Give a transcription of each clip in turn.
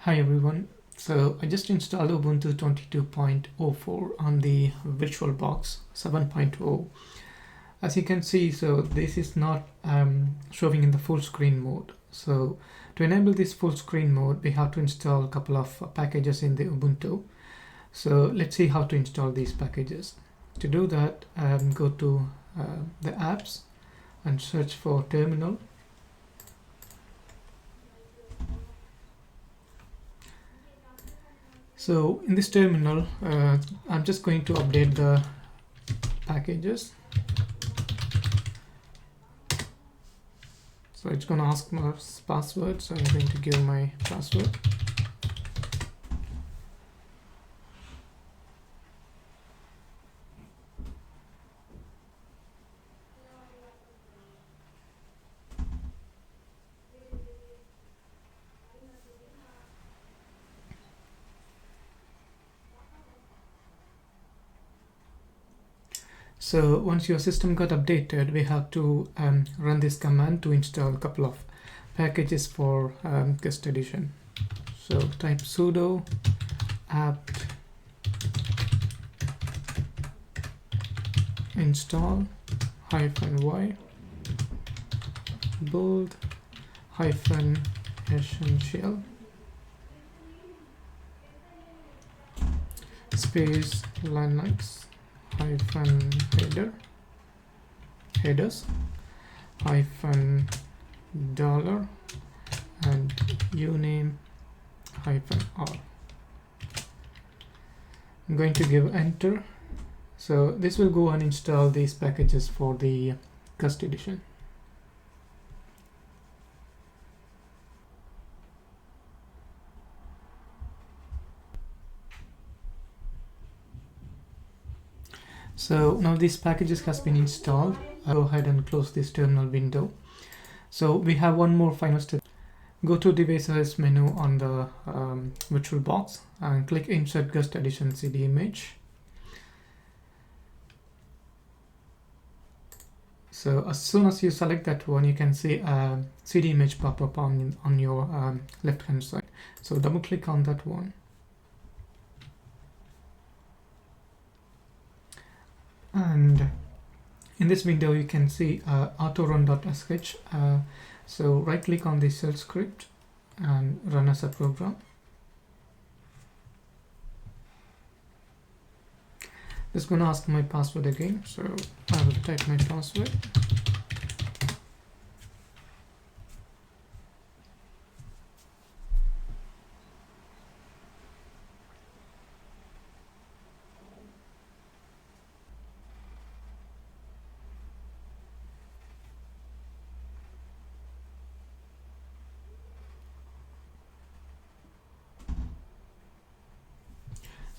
Hi everyone. So I just installed Ubuntu 22.04 on the Virtualbox 7.0. As you can see, so this is not showing in the full screen mode. So to enable this full screen mode, we have to install a couple of packages in the Ubuntu. So let's see how to install these packages. To do that, go to the apps and search for terminal. So in this terminal, I'm just going to update the packages. So it's going to ask my password, so I'm going to give my password. So once your system got updated, we have to run this command to install a couple of packages for guest edition. So type sudo apt install -y build -essential space Linux headers $$ and uname -r. I'm going to give enter. So this will go and install these packages for the guest edition. So now these packages has been installed. I'll go ahead and close this terminal window. So we have one more final step. Go to devices menu on the Virtualbox and click insert guest edition CD image. So as soon as you select that one, you can see a CD image pop up on your left hand side. So double click on that one. And in this window you can see autorun.sh. So right click on the shell script and run as a program. It's going to ask my password again, so I will type my password.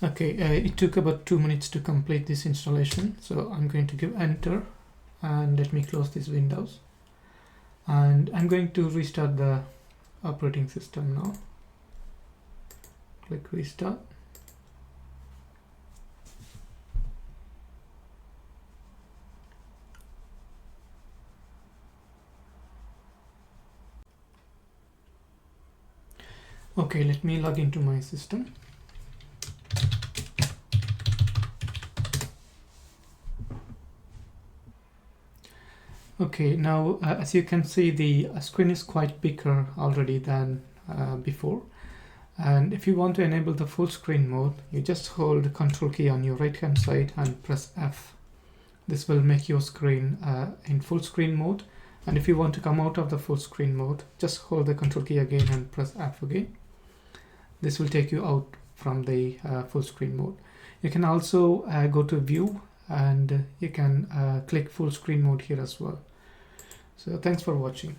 Okay, it took about 2 minutes to complete this installation, so I'm going to give enter and let me close these windows, and I'm going to restart the operating system now. Click restart. Okay, let me log into my system. Okay, now as you can see, the screen is quite bigger already than before. And if you want to enable the full screen mode, you just hold the control key on your right hand side and press F. This will make your screen in full screen mode. And if you want to come out of the full screen mode, just hold the control key again and press F again. This will take you out from the full screen mode. You can also go to view and you can click full screen mode here as well. So thanks for watching.